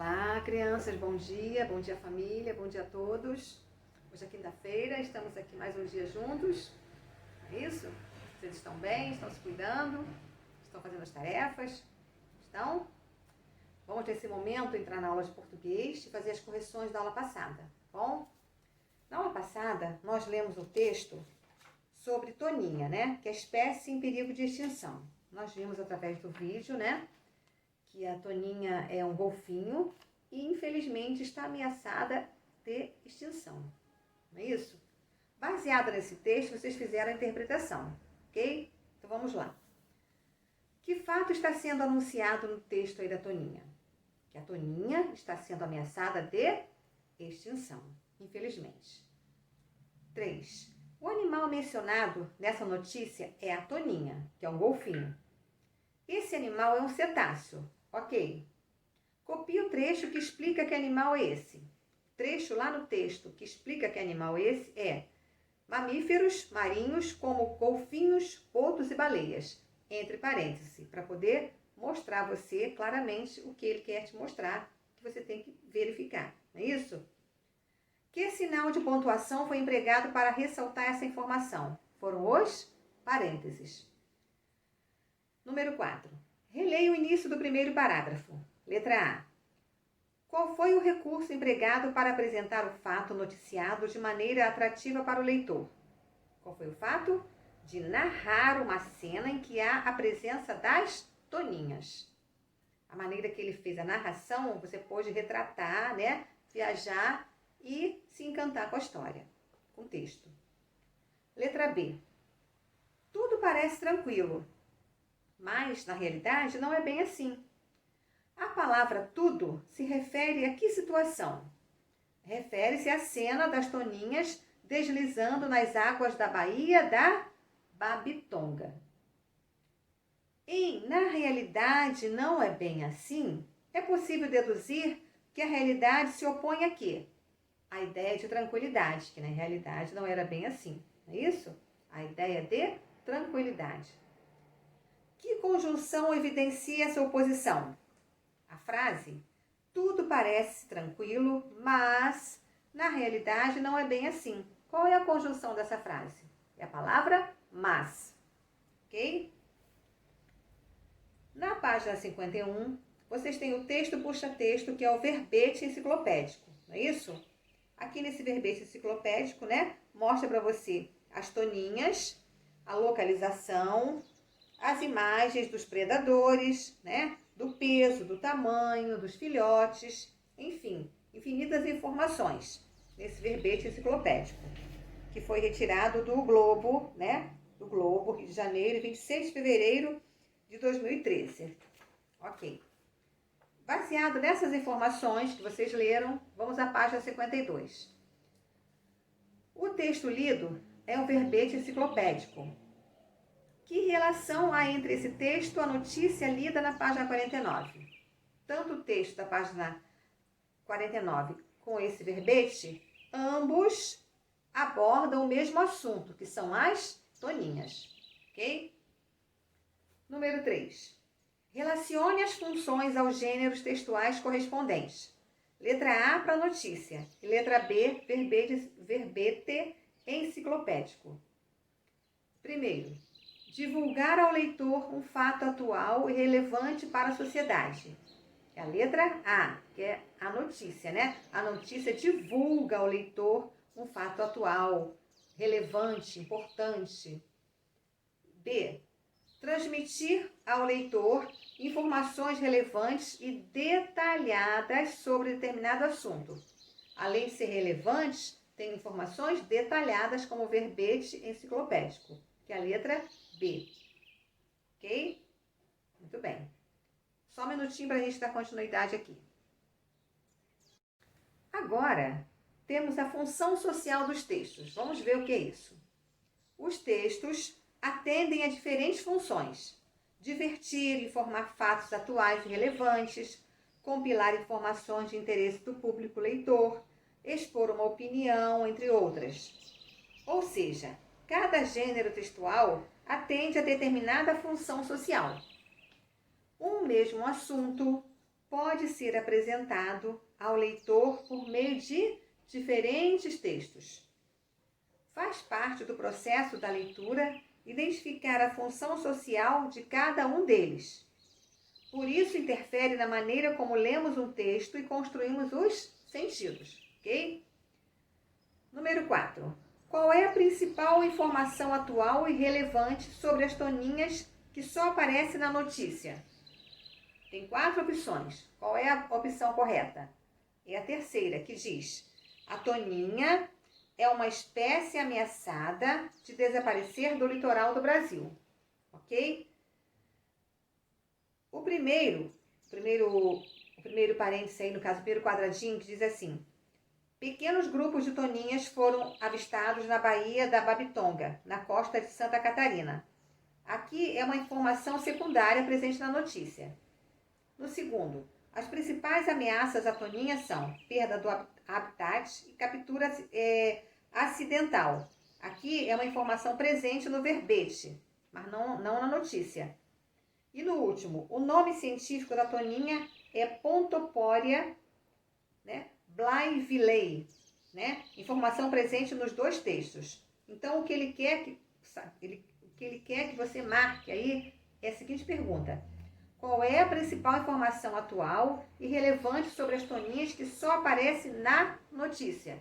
Olá, crianças, bom dia família, bom dia a todos. Hoje é quinta-feira, estamos aqui mais um dia juntos, não é isso? Vocês estão bem, estão se cuidando, estão fazendo as tarefas, estão? Vamos nesse momento entrar na aula de português e fazer as correções da aula passada, tá bom? Na aula passada, nós lemos o texto sobre Toninha, né? Que é a espécie em perigo de extinção. Nós vimos através do vídeo, né? Que a Toninha é um golfinho e, infelizmente, está ameaçada de extinção. Não é isso? Baseado nesse texto, vocês fizeram a interpretação, ok? Então, vamos lá. Que fato está sendo anunciado no texto aí da Toninha? Que a Toninha está sendo ameaçada de extinção, infelizmente. 3. O animal mencionado nessa notícia é a Toninha, que é um golfinho. Esse animal é um cetáceo. Ok. Copie o trecho que explica que animal é esse. O trecho lá no texto que explica que animal é esse é mamíferos marinhos como golfinhos, botos e baleias, entre parênteses, para poder mostrar a você claramente o que ele quer te mostrar, que você tem que verificar, não é isso? Que sinal de pontuação foi empregado para ressaltar essa informação? Foram os parênteses. Número 4. Releia o início do primeiro parágrafo. Letra A. Qual foi o recurso empregado para apresentar o fato noticiado de maneira atrativa para o leitor? Qual foi o fato? De narrar uma cena em que há a presença das toninhas. A maneira que ele fez a narração, você pôde retratar, né? Viajar e se encantar com a história, com o texto. Letra B. Tudo parece tranquilo. Mas, na realidade, não é bem assim. A palavra tudo se refere a que situação? Refere-se à cena das toninhas deslizando nas águas da Baía da Babitonga. Na realidade, não é bem assim. É possível deduzir que a realidade se opõe a quê? A ideia de tranquilidade, que na realidade não era bem assim. Não é isso? A ideia de tranquilidade. Que conjunção evidencia essa oposição? A frase, tudo parece tranquilo, mas na realidade não é bem assim. Qual é a conjunção dessa frase? É a palavra mas, ok? Na página 51, vocês têm o texto puxa-texto, que é o verbete enciclopédico, não é isso? Aqui nesse verbete enciclopédico, né, mostra para você as toninhas, a localização, as imagens dos predadores, né? Do peso, do tamanho, dos filhotes, enfim, infinitas informações nesse verbete enciclopédico, que foi retirado do Globo, né? Do Globo, Rio de Janeiro, 26 de fevereiro de 2013. Ok. Baseado nessas informações que vocês leram, vamos à página 52. O texto lido é um verbete enciclopédico. Que relação há entre esse texto e a notícia lida na página 49? Tanto o texto da página 49 com esse verbete, ambos abordam o mesmo assunto, que são as toninhas, ok? Número 3. Relacione as funções aos gêneros textuais correspondentes. Letra A para notícia e letra B, verbete enciclopédico. Primeiro, divulgar ao leitor um fato atual e relevante para a sociedade. É a letra A, que é a notícia, né? A notícia divulga ao leitor um fato atual, relevante, importante. B, transmitir ao leitor informações relevantes e detalhadas sobre determinado assunto. Além de ser relevantes, tem informações detalhadas como verbete enciclopédico, que é a letra B. Ok? Muito bem. Só um minutinho para a gente dar continuidade aqui. Agora, temos a função social dos textos. Vamos ver o que é isso. Os textos atendem a diferentes funções. Divertir, informar fatos atuais e relevantes, compilar informações de interesse do público leitor, expor uma opinião, entre outras. Ou seja, cada gênero textual atende a determinada função social. Um mesmo assunto, pode ser apresentado ao leitor por meio de diferentes textos. Faz parte do processo da leitura identificar a função social de cada um deles. Por isso, interfere na maneira como lemos um texto e construímos os sentidos, ok? Número 4. Qual é a principal informação atual e relevante sobre as toninhas que só aparece na notícia? Tem 4 opções. Qual é a opção correta? É a terceira, que diz: a toninha é uma espécie ameaçada de desaparecer do litoral do Brasil. Ok? O primeiro parênteses aí, no caso, o primeiro quadradinho, que diz assim: pequenos grupos de toninhas foram avistados na Baía da Babitonga, na costa de Santa Catarina. Aqui é uma informação secundária presente na notícia. No segundo, as principais ameaças à toninha são perda do habitat e captura acidental. Aqui é uma informação presente no verbete, mas não na notícia. E no último, o nome científico da toninha é Pontoporia, né, blainvillei, né? Informação presente nos 2 textos. Então, o que ele quer que você marque aí é a seguinte pergunta: qual é a principal informação atual e relevante sobre as toninhas que só aparece na notícia?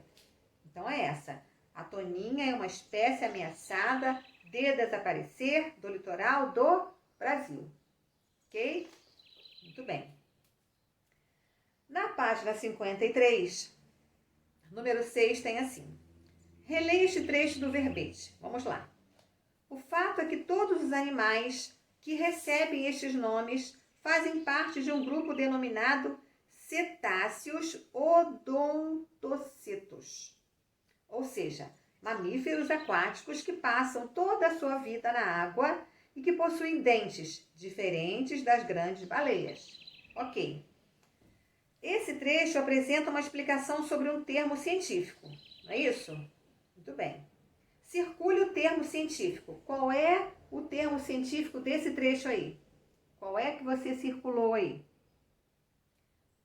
Então é essa: a toninha é uma espécie ameaçada de desaparecer do litoral do Brasil. Ok? Muito bem. Na página 53, número 6, tem assim: releia este trecho do verbete. Vamos lá. O fato é que todos os animais que recebem estes nomes fazem parte de um grupo denominado cetáceos odontocetos, ou seja, mamíferos aquáticos que passam toda a sua vida na água e que possuem dentes diferentes das grandes baleias. Ok. Esse trecho apresenta uma explicação sobre um termo científico, não é isso? Muito bem. Circule o termo científico. Qual é o termo científico desse trecho aí? Qual é que você circulou aí?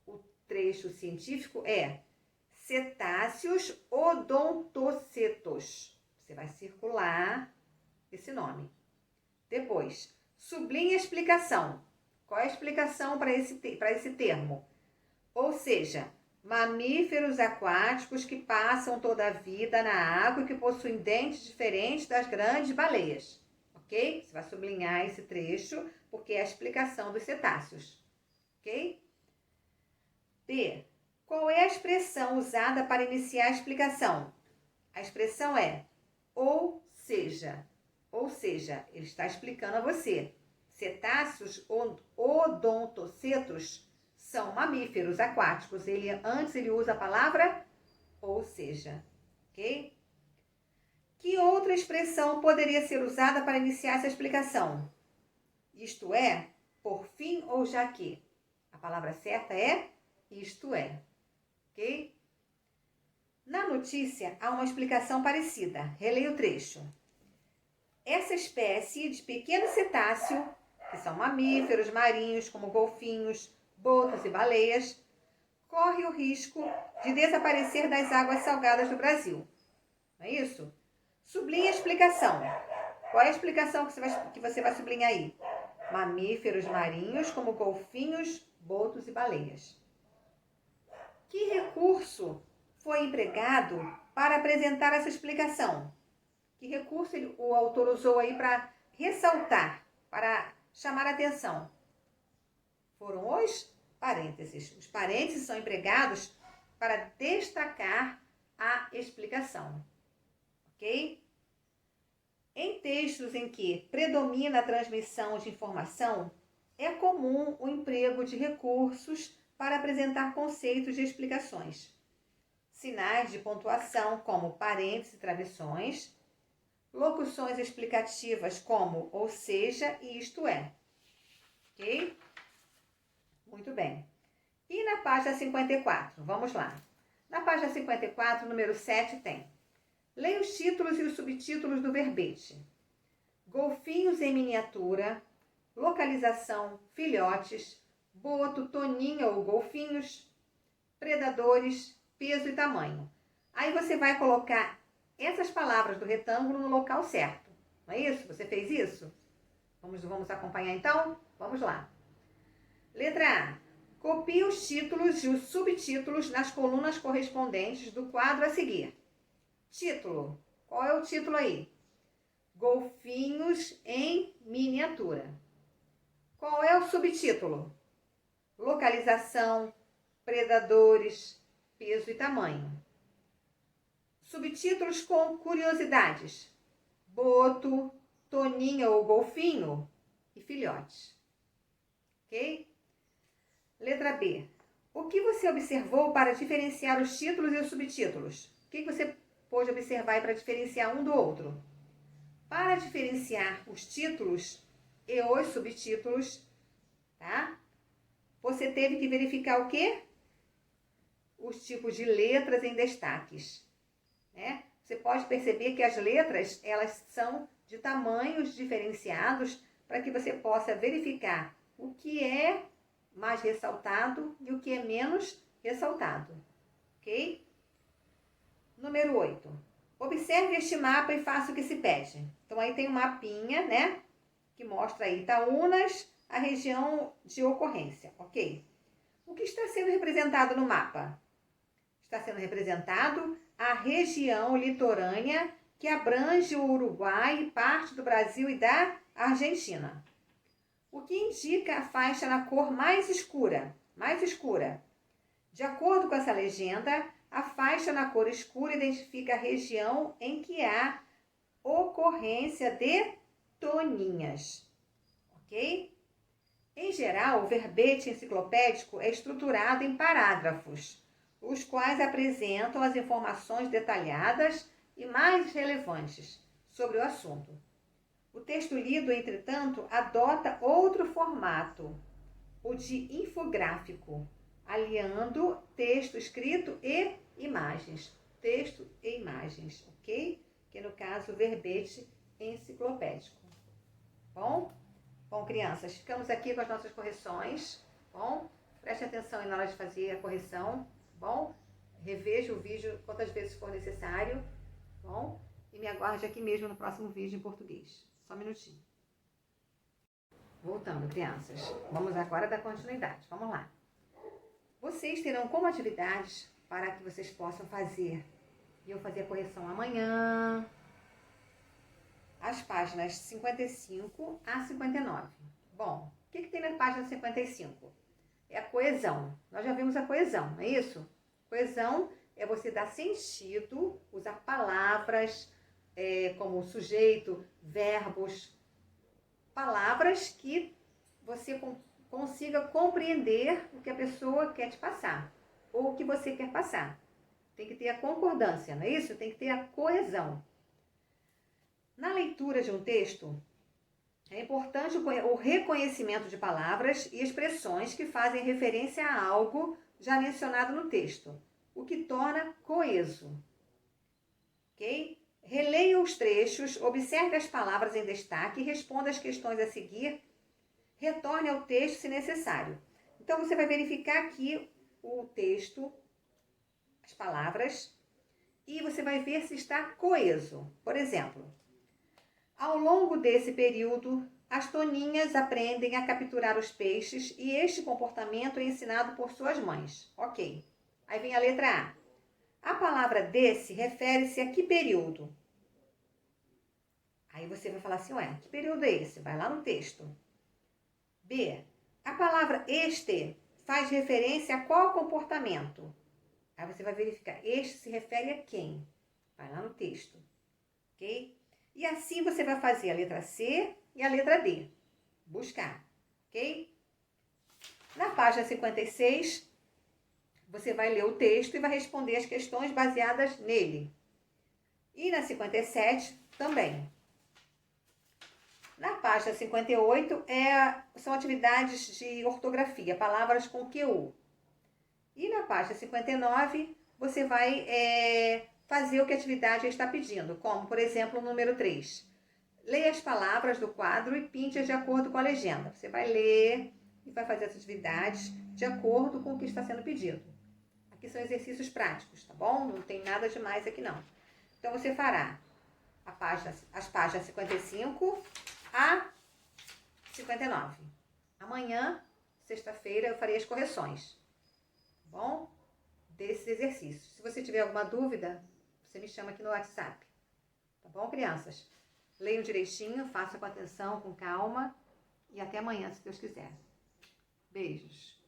O trecho científico é cetáceos odontocetos. Você vai circular esse nome. Depois, sublinhe a explicação. Qual é a explicação para esse termo? Ou seja, mamíferos aquáticos que passam toda a vida na água e que possuem dentes diferentes das grandes baleias. Ok? Você vai sublinhar esse trecho porque é a explicação dos cetáceos. Ok? B. Qual é a expressão usada para iniciar a explicação? A expressão é ou seja. Ou seja, ele está explicando a você. Cetáceos odontocetos são mamíferos aquáticos. Antes ele usa a palavra ou seja. Ok? Que outra expressão poderia ser usada para iniciar essa explicação? Isto é, por fim ou já que. A palavra certa é isto é. Ok? Na notícia há uma explicação parecida. Releia o trecho. Essa espécie de pequeno cetáceo, que são mamíferos marinhos como golfinhos, botos e baleias, corre o risco de desaparecer das águas salgadas do Brasil. Não é isso? Sublinhe a explicação. Qual é a explicação que você vai sublinhar aí? Mamíferos marinhos como golfinhos, botos e baleias. Que recurso foi empregado para apresentar essa explicação? Que recurso o autor usou aí para ressaltar, para chamar a atenção? Foram os parênteses. Os parênteses são empregados para destacar a explicação. Ok? Em textos em que predomina a transmissão de informação, é comum o emprego de recursos para apresentar conceitos de explicações. Sinais de pontuação, como parênteses e travessões, locuções explicativas como ou seja e isto é. Ok? Muito bem. E na página 54? Vamos lá. Na página 54, número 7, tem: leia os títulos e os subtítulos do verbete. Golfinhos em miniatura, localização, filhotes, boto, toninha ou golfinhos, predadores, peso e tamanho. Aí você vai colocar essas palavras do retângulo no local certo. Não é isso? Você fez isso? Vamos acompanhar então? Vamos lá. Letra A. Copie os títulos e os subtítulos nas colunas correspondentes do quadro a seguir. Título. Qual é o título aí? Golfinhos em miniatura. Qual é o subtítulo? Localização, predadores, peso e tamanho. Subtítulos com curiosidades. Boto, toninha ou golfinho e filhotes. Ok? Letra B. O que você observou para diferenciar os títulos e os subtítulos? O que você pôde observar para diferenciar um do outro? Para diferenciar os títulos e os subtítulos, tá? Você teve que verificar o quê? Os tipos de letras em destaques, né? Você pode perceber que as letras, elas são de tamanhos diferenciados para que você possa verificar o que é mais ressaltado e o que é menos ressaltado, ok? Número 8. Observe este mapa e faça o que se pede. Então, aí tem um mapinha, né? Que mostra aí Itaúnas, a região de ocorrência, ok? O que está sendo representado no mapa? Está sendo representado a região litorânea que abrange o Uruguai, parte do Brasil e da Argentina. O que indica a faixa na cor mais escura? Mais escura. De acordo com essa legenda, a faixa na cor escura identifica a região em que há ocorrência de toninhas. Ok? Em geral, o verbete enciclopédico é estruturado em parágrafos, os quais apresentam as informações detalhadas e mais relevantes sobre o assunto. O texto lido, entretanto, adota outro formato, o de infográfico, aliando texto escrito e imagens. Texto e imagens, ok? Que no caso, verbete enciclopédico. Bom? Bom, crianças, ficamos aqui com as nossas correções. Bom? Preste atenção aí na hora de fazer a correção. Bom? Reveja o vídeo quantas vezes for necessário. Bom? E me aguarde aqui mesmo no próximo vídeo em português. Só um minutinho. Voltando, crianças. Vamos agora dar continuidade. Vamos lá. Vocês terão como atividades para que vocês possam fazer. E eu fazer a correção amanhã. As páginas 55 a 59. Bom, o que tem na página 55? É a coesão. Nós já vimos a coesão, não é isso? Coesão é você dar sentido, usar palavras como sujeito, verbos, palavras que você consiga compreender o que a pessoa quer te passar, ou o que você quer passar. Tem que ter a concordância, não é isso? Tem que ter a coesão. Na leitura de um texto, é importante o reconhecimento de palavras e expressões que fazem referência a algo já mencionado no texto, o que torna coeso. Ok? Releia os trechos, observe as palavras em destaque e responda as questões a seguir. Retorne ao texto se necessário. Então, você vai verificar aqui o texto, as palavras, e você vai ver se está coeso. Por exemplo, ao longo desse período, as toninhas aprendem a capturar os peixes e este comportamento é ensinado por suas mães. Ok. Aí vem a letra A. A palavra desse refere-se a que período? Aí você vai falar assim, ué, que período é esse? Vai lá no texto. B. A palavra este faz referência a qual comportamento? Aí você vai verificar, este se refere a quem? Vai lá no texto. Ok? E assim você vai fazer a letra C e a letra D. Buscar. Ok? Na página 56, você vai ler o texto e vai responder as questões baseadas nele. E na 57 também. Na página 58 são atividades de ortografia, palavras com QU. E na página 59 você vai fazer o que a atividade está pedindo, como, por exemplo, o número 3. Leia as palavras do quadro e pinte-as de acordo com a legenda. Você vai ler, e vai fazer as atividades de acordo com o que está sendo pedido. Aqui são exercícios práticos, tá bom? Não tem nada demais aqui não. Então, você fará as páginas 55 a 59. Amanhã, sexta-feira, eu farei as correções, tá bom? Desses exercícios. Se você tiver alguma dúvida, você me chama aqui no WhatsApp. Tá bom, crianças? Leiam direitinho, façam com atenção, com calma. E até amanhã, se Deus quiser. Beijos.